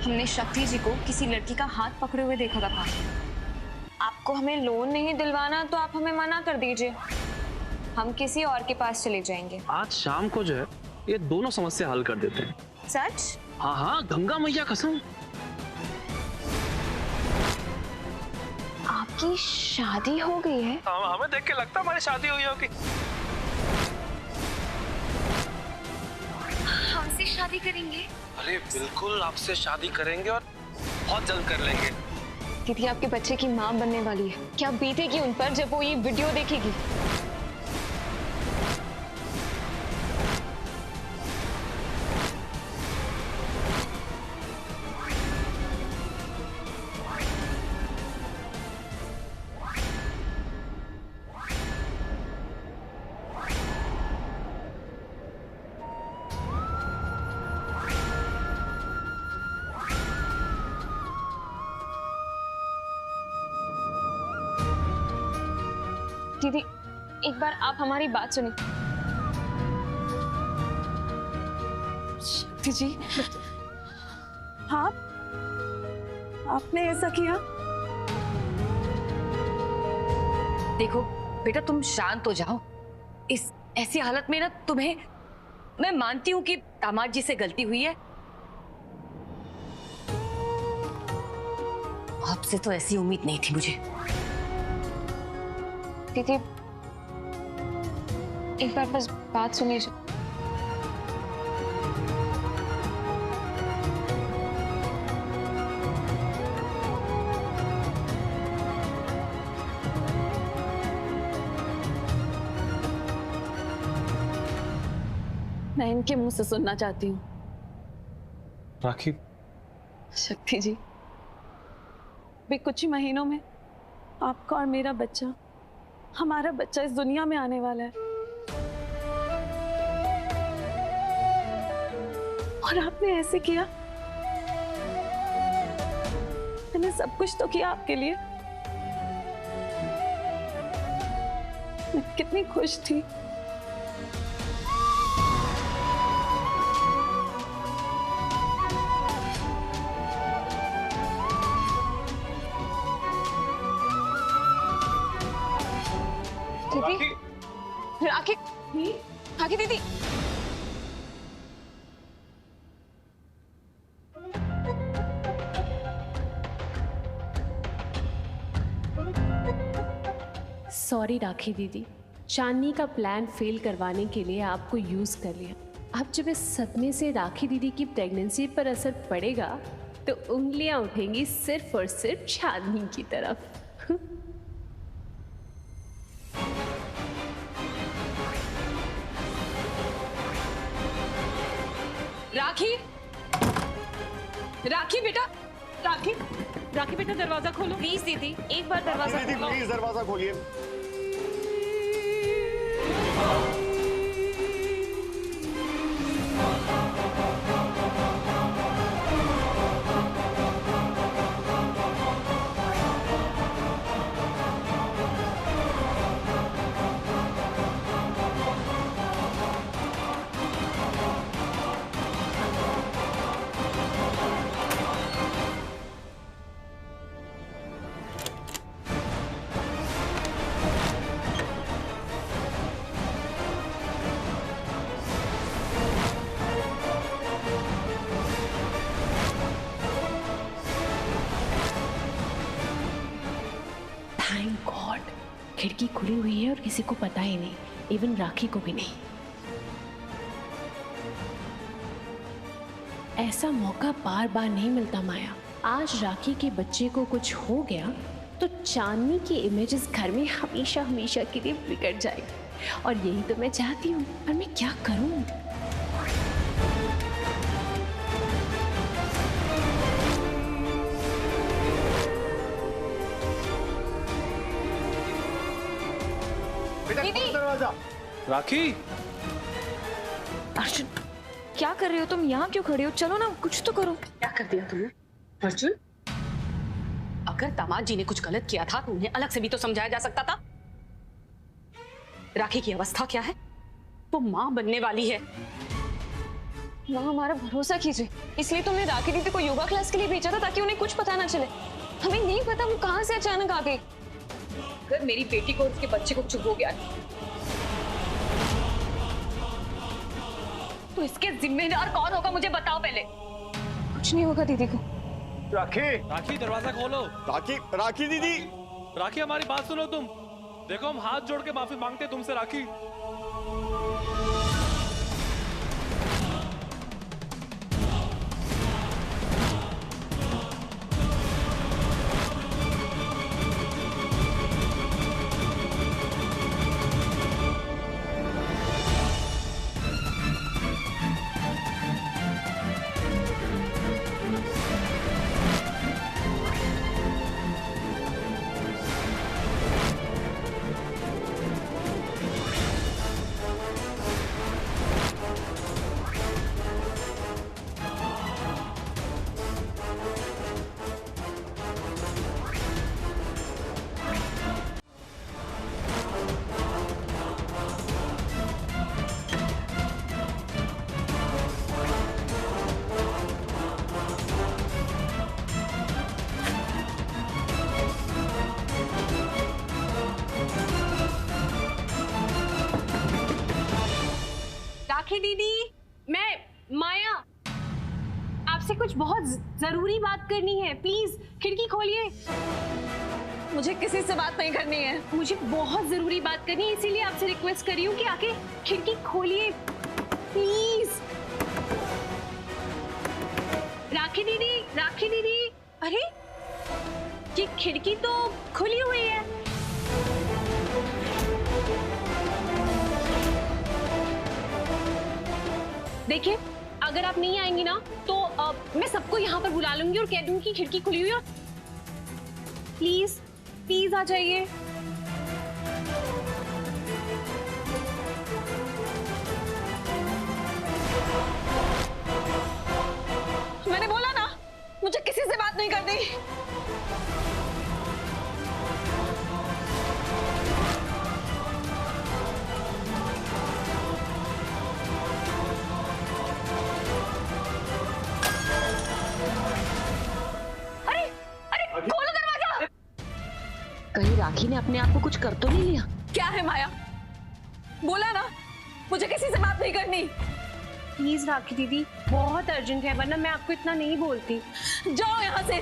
हमने शक्ति जी को किसी लड़की का हाथ पकड़े हुए देखा था। आपको हमें लोन नहीं दिलवाना तो आप हमें मना कर दीजिए, हम किसी और के पास चले जाएंगे। आज शाम को जो है ये दोनों समस्या हल कर देते हैं। सच? हाँ हाँ, गंगा मैया कसम। आपकी शादी हो गई है? हमें देख के लगता है हमारी शादी हुई होगी। हमसे शादी करेंगे? अरे बिल्कुल, आपसे शादी करेंगे और बहुत जल्द कर लेंगे। दीदी आपके बच्चे की माँ बनने वाली है, क्या बीतेगी उन पर जब वो ये वीडियो देखेगी? दीदी एक बार आप हमारी बात सुनिए। शक्ति जी, आपने ऐसा किया? देखो बेटा, तुम शांत हो जाओ। इस ऐसी हालत में ना तुम्हें, मैं मानती हूँ कि दामाद जी से गलती हुई है। आपसे तो ऐसी उम्मीद नहीं थी मुझे। दीदी एक बार बस बात सुनिए। मैं इनके मुंह से सुनना चाहती हूँ। राखी, शक्ति जी, भी कुछ ही महीनों में आपका और मेरा बच्चा, हमारा बच्चा इस दुनिया में आने वाला है। और आपने ऐसे किया? मैंने सब कुछ तो किया आपके लिए। मैं कितनी खुश थी। दीदी राखी, राखी दीदी, सॉरी राखी दीदी, चांदनी का प्लान फेल करवाने के लिए आपको यूज कर लिया। अब जब इस सदमे से राखी दीदी की प्रेगनेंसी पर असर पड़ेगा तो उंगलियां उठेंगी सिर्फ और सिर्फ चांदनी की तरफ। राखी, राखी बेटा, राखी, राखी बेटा दरवाजा खोलो प्लीज दीदी एक बार दरवाजा दीदी खोलो। प्लीज दरवाजा खोलिए। थैंक गॉड, खिड़की खुली हुई है और किसी को पता ही नहीं, इवन राखी को भी नहीं। ऐसा मौका बार बार नहीं मिलता माया। आज राखी के बच्चे को कुछ हो गया तो चांदनी की इमेज इस घर में हमेशा हमेशा के लिए बिगड़ जाएगी, और यही तो मैं चाहती हूँ, पर मैं क्या करूँ? बेटा खोलो दरवाजा। राखी, अर्जुन क्या कर रहे हो तुम? यहाँ क्यों खड़े हो? चलो ना, कुछ तो करो। क्या कर दिया तुमने अर्जुन? अगर दामाद जी ने कुछ गलत किया था तो उन्हें अलग से भी तो समझाया जा सकता था। राखी की अवस्था क्या है? वो मां बनने वाली है। माँ हमारा भरोसा कीजिए, इसलिए तुमने राखी दीदी को योगा क्लास के लिए भेजा था ताकि उन्हें कुछ पता ना चले। हमें नहीं पता वो कहाँ से अचानक आ गई। अगर मेरी बेटी को और उसके बच्चे को कुछ हो गया तो इसके जिम्मेदार कौन होगा, मुझे बताओ पहले। कुछ नहीं होगा दीदी को। राखी, राखी दरवाजा खोलो। राखी, राखी दीदी। राखी हमारी बात सुनो तुम। देखो हम हाथ जोड़ के माफी मांगते तुमसे राखी। राखी दीदी, मैं माया, आपसे कुछ बहुत जरूरी बात करनी है। प्लीज खिड़की खोलिए। मुझे किसी से बात नहीं करनी है। मुझे बहुत जरूरी बात करनी है, इसीलिए आपसे रिक्वेस्ट कर रही हूँ कि आके खिड़की खोलिए प्लीज। राखी दीदी, राखी दीदी, अरे ये खिड़की तो खुली हुई है। देखिए, अगर आप नहीं आएंगी ना तो मैं सबको यहाँ पर बुला लूंगी और कह दूंगी कि खिड़की खुली हुई है। प्लीज प्लीज आ जाइए। मैंने बोला ना, मुझे किसी से बात नहीं करनी। खोलो दरवाजा। कहीं राखी ने अपने आप को कुछ कर तो नहीं लिया? क्या है माया, बोला ना मुझे किसी से बात नहीं करनी। प्लीज राखी दीदी, बहुत अर्जेंट है, वरना मैं आपको इतना नहीं बोलती। जाओ यहाँ से।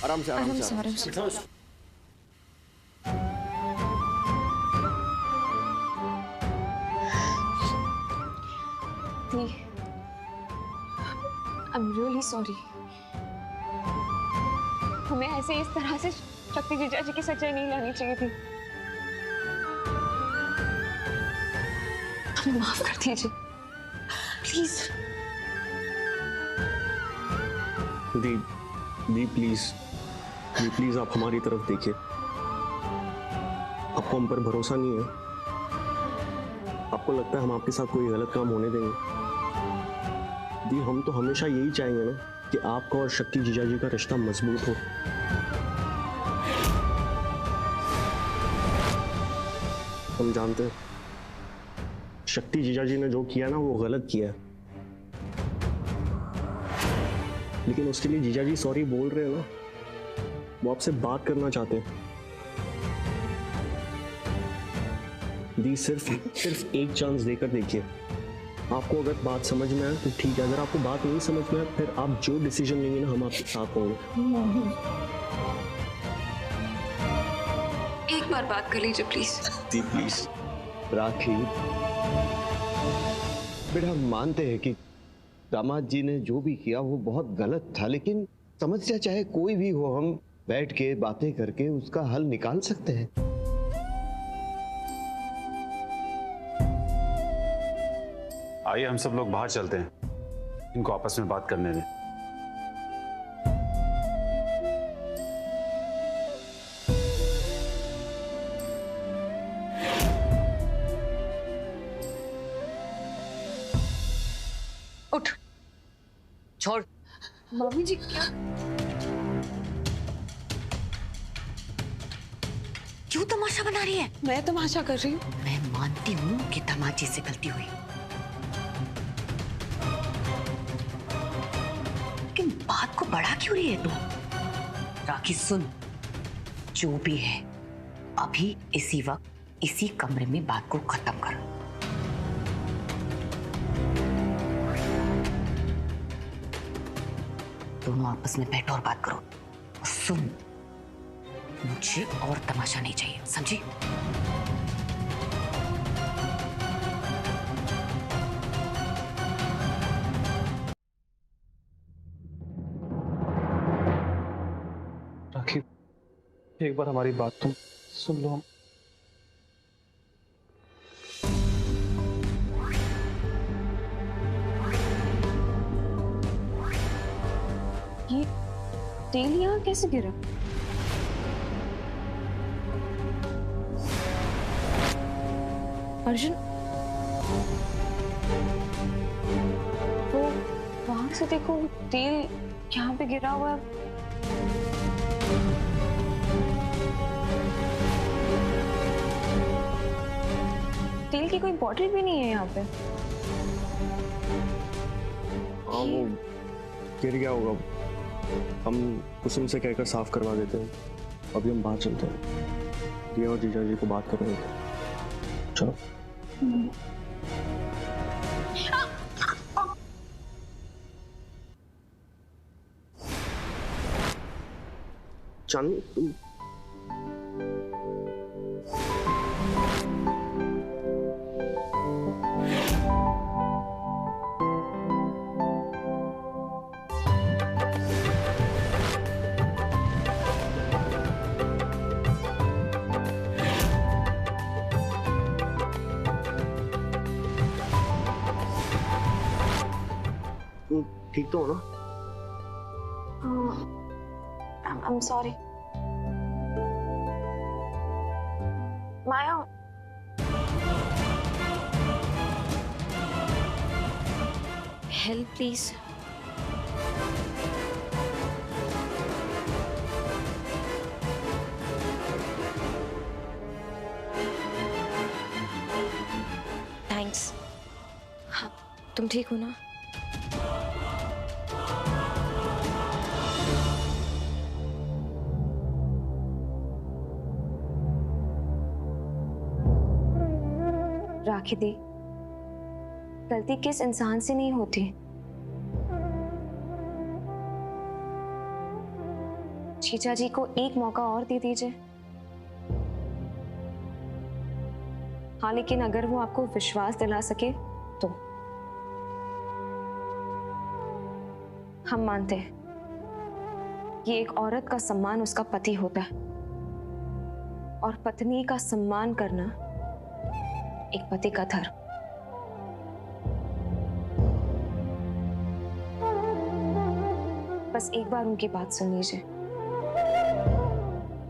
आराम से, आराम से, आराम से। I'm really sorry। हमें ऐसे इस तरह से शक्ति जीजा जी की सच्चाई नहीं लानी चाहिए थी। हमें माफ कर दीजिए please. The please, the please आप हमारी तरफ देखिए। आपको हम पर भरोसा नहीं है? आपको लगता है हम आपके साथ कोई गलत काम होने देंगे? दी हम तो हमेशा यही चाहेंगे ना कि आपका और शक्ति जीजा जी का रिश्ता मजबूत हो। हम जानते हैं शक्ति जीजा जी ने जो किया ना वो गलत किया है, लेकिन उसके लिए जीजा जी सॉरी बोल रहे हैं ना, वो आपसे बात करना चाहते हैं। दी सिर्फ एक चांस देकर देखिए। आपको अगर बात समझ में आए तो ठीक है, अगर आपको बात नहीं समझ में आए फिर आप जो डिसीजन लेंगे ना हम आपके साथ होंगे। एक बार बात कर लीजिए प्लीज। The please. राखी बेटा, हम मानते हैं कि दामाद जी ने जो भी किया वो बहुत गलत था, लेकिन समस्या चाहे कोई भी हो, हम बैठ के बातें करके उसका हल निकाल सकते हैं। आइए हम सब लोग बाहर चलते हैं, इनको आपस में बात करने दें। उठ, छोड़। मम्मी जी क्या? क्यों तमाशा बना रही है? मैं तमाशा कर रही हूँ? मैं मानती हूँ कि तमाचे से गलती हुई, लेकिन बात को बढ़ा क्यों रही है तू? राखी सुन, जो भी है अभी इसी वक्त इसी कमरे में बात को खत्म कर। दोनों आपस में बैठो और बात करो। और सुन, मुझे और तमाशा नहीं चाहिए, समझी? राखी, एक बार हमारी बात तुम सुन लो। ये तेल यहाँ कैसे गिरा? अर्जुन, वो वहां से देखो, तेल यहाँ पे गिरा हुआ है। तेल की कोई बॉटल भी नहीं है यहाँ पे। हाँ, वो गिर गया होगा। हम कुसुम से कहकर साफ करवा देते हैं। अभी हम बाहर चलते हैं, दिया और जीजा जी को बात कर रहे थे। चलो। चांदनी, तुम ठीक तो हो ना? I'm sorry. Maya, help please. Thanks. हाँ, तुम ठीक हो ना? राखी दी, गलती किस इंसान से नहीं होती। जीजा जी को एक मौका और दे दीजिए। हाँ, लेकिन अगर वो आपको विश्वास दिला सके तो। हम मानते हैं कि एक औरत का सम्मान उसका पति होता है, और पत्नी का सम्मान करना एक पति का धर्म। बस एक बार उनकी बात सुन लीजिए,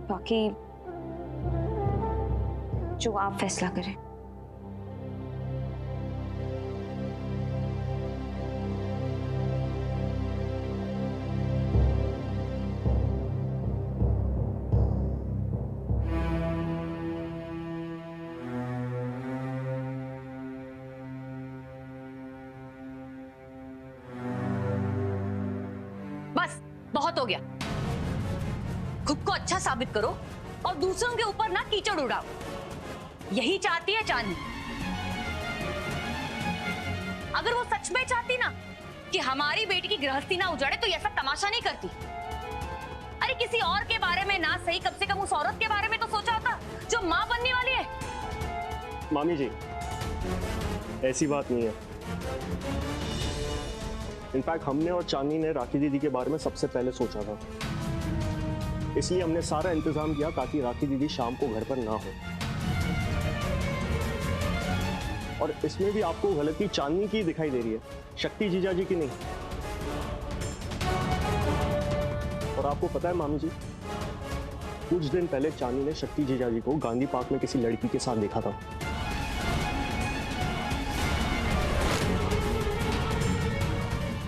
बाकी जो आप फैसला करें। बस बहुत हो गया। खुद को अच्छा साबित करो और दूसरों के ऊपर ना कीचड़ उड़ाओ। यही चाहती है चांदनी। अगर वो सच में चाहती ना कि हमारी बेटी की गृहस्थी ना उजाड़े तो ये सब तमाशा नहीं करती। अरे किसी और के बारे में ना सही, कम से कम उस औरत के बारे में तो सोचा होता जो मां बनने वाली है। मामी जी, ऐसी बात नहीं है। इनफैक्ट हमने और चांदनी ने राखी दीदी के बारे में सबसे पहले सोचा था, इसलिए हमने सारा इंतजाम किया ताकि राखी दीदी शाम को घर पर ना हो। और इसमें भी आपको गलती चांदनी की दिखाई दे रही है, शक्ति जीजा जी की नहीं। और आपको पता है मामी जी, कुछ दिन पहले चांदनी ने शक्ति जीजा जी को गांधी पार्क में किसी लड़की के साथ देखा था।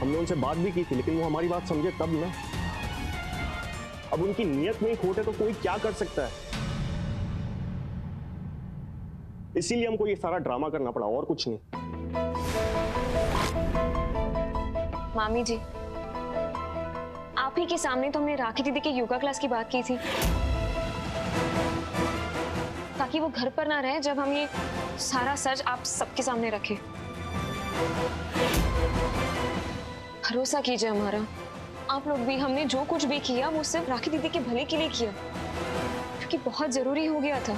हमने उनसे बात भी की थी, लेकिन वो हमारी बात समझे तब ना। अब उनकी नीयत में खोट है तो कोई क्या कर सकता है। इसीलिए हमको ये सारा ड्रामा करना पड़ा, और कुछ नहीं। मामी जी, आप ही के सामने तो हमने राखी दीदी के योगा क्लास की बात की थी, ताकि वो घर पर ना रहे जब हम ये सारा सच आप सबके सामने रखें। भरोसा कीजिए हमारा, आप लोग भी, हमने जो कुछ भी किया वो सिर्फ राखी दीदी के भले के लिए किया, क्योंकि बहुत जरूरी हो गया था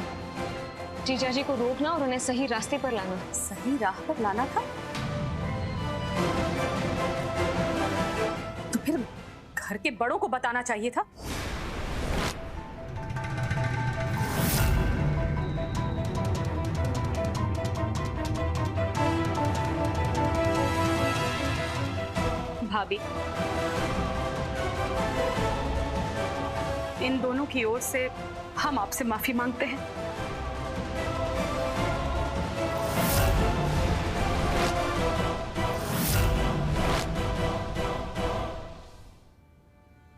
जीजा जी को रोकना और उन्हें सही रास्ते पर लाना। सही राह पर लाना था तो फिर घर के बड़ों को बताना चाहिए था। भाभी, इन दोनों की ओर से हम आपसे माफी मांगते हैं।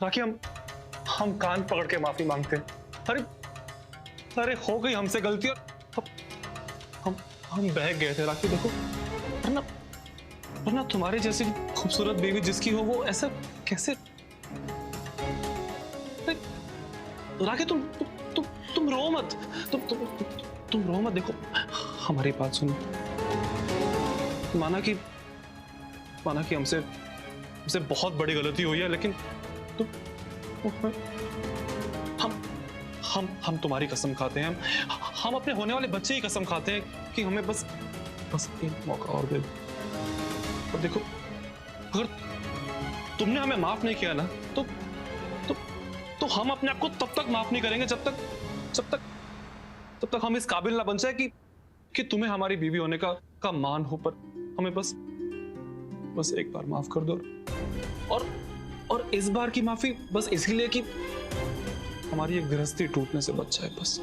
राखी, हम कान पकड़ के माफी मांगते हैं। अरे हो गई हमसे गलती और हम बहक गए थे राखी। देखो, वरना तुम्हारे जैसी खूबसूरत बेबी जिसकी हो वो ऐसा कैसे। राखी, तुम रो मत, तुम रो मत। देखो, हमारी बात सुनो। माना कि हमसे बहुत बड़ी गलती हुई है, लेकिन हम तुम्हारी कसम खाते हैं, हम अपने होने वाले बच्चे की कसम खाते हैं कि हमें बस एक मौका और दे दो। और देखो, अगर तुमने हमें माफ नहीं किया ना तो हम अपने आप को तब तक माफ नहीं करेंगे जब तक हम इस काबिल ना बन जाए कि तुम्हें हमारी बीवी होने का मान हो। पर हमें बस एक बार माफ कर दो। और इस बार की माफी बस इसलिए कि हमारी एक गृहस्थी टूटने से बच जाए, बस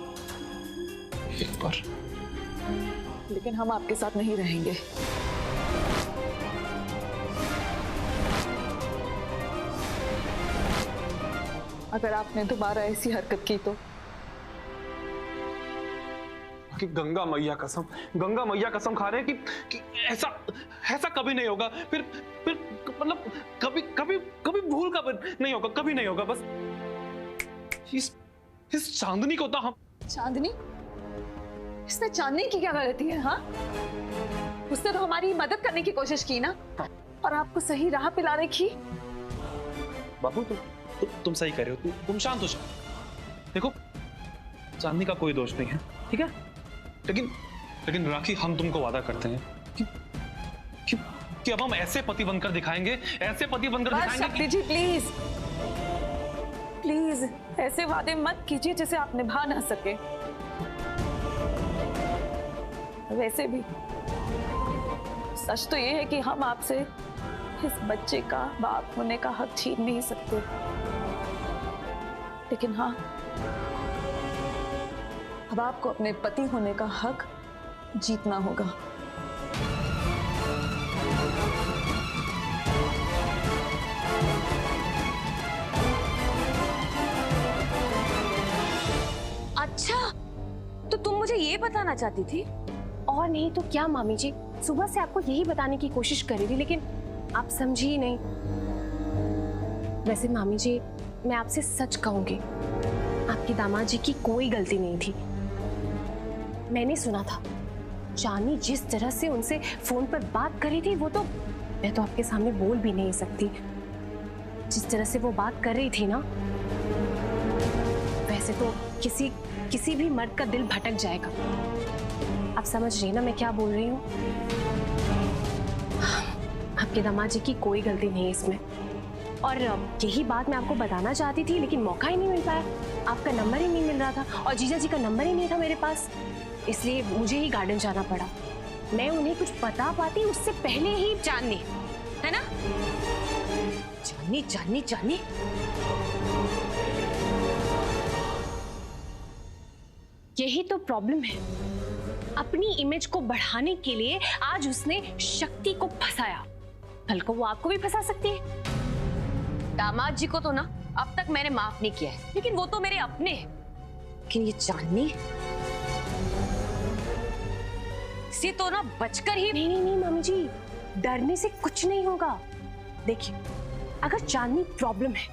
एक बार। लेकिन हम आपके साथ नहीं रहेंगे। अगर आपने दोबारा ऐसी हरकत की तो। कि गंगा मैया कसम खा रहे हैं कि ऐसा कभी नहीं होगा। फिर मतलब कभी भूल का नहीं होगा, कभी नहीं होगा। बस इस चांदनी को तो हम। चांदनी? इसने चांदनी की क्या गलती है? हाँ, उसने तो हमारी मदद करने की कोशिश की ना, और आपको सही राह पे लाने की। बाबू, तुम सही कर रहे हो, तुम शांत हो जाओ। देखो, चांदनी का कोई दोष नहीं है, ठीक है? लेकिन राखी, हम तुमको वादा करते हैं कि अब हम ऐसे पति बनकर दिखाएंगे, शक्ति जी, प्लीज ऐसे वादे मत कीजिए जिसे आप निभा ना सके। वैसे भी सच तो ये है कि हम आपसे इस बच्चे का बाप होने का हक छीन नहीं सकते, लेकिन हाँ, अब आपको अपने पति होने का हक जीतना होगा। अच्छा, तो तुम मुझे ये बताना चाहती थी? और नहीं तो क्या मामी जी, सुबह से आपको यही बताने की कोशिश कर रही थी, लेकिन आप समझी ही नहीं। वैसे मामी जी, मैं आपसे सच कहूंगी, आपके दामाद जी की कोई गलती नहीं थी। मैंने सुना था चांदनी जिस तरह से उनसे फोन पर बात करी थी, वो तो मैं तो आपके सामने बोल भी नहीं सकती। जिस तरह से वो बात कर रही थी ना, वैसे तो किसी भी मर्द का दिल भटक जाएगा। आप समझ रही ना मैं क्या बोल रही हूँ? आप आपके दामाद जी की कोई गलती नहीं है इसमें। और यही बात मैं आपको बताना चाहती थी, लेकिन मौका ही नहीं मिल पाया। आपका नंबर ही नहीं मिल रहा था और जीजा जी का नंबर ही नहीं था मेरे पास, इसलिए मुझे ही गार्डन जाना पड़ा। मैं उन्हें कुछ बता पाती उससे पहले ही। चांदनी, है ना? चांदनी चांदनी चांदनी, यही तो प्रॉब्लम है। अपनी इमेज को बढ़ाने के लिए आज उसने शक्ति को फंसाया, कल को वो आपको भी फंसा सकती है। दामाद जी को तो ना अब तक मैंने माफ नहीं किया है, लेकिन वो तो मेरे अपने हैं। लेकिन ये चांदनी, इसे तो ना बचकर ही। नहीं नहीं नहीं मामी जी, डरने से कुछ नहीं होगा। देखिए, अगर चांदनी प्रॉब्लम है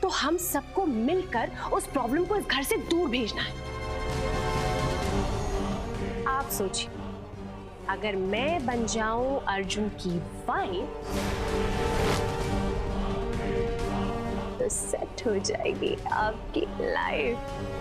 तो हम सबको मिलकर उस प्रॉब्लम को इस घर से दूर भेजना है। आप सोचिए, अगर मैं बन जाऊं अर्जुन की वाइफ तो सेट हो जाएगी आपकी लाइफ।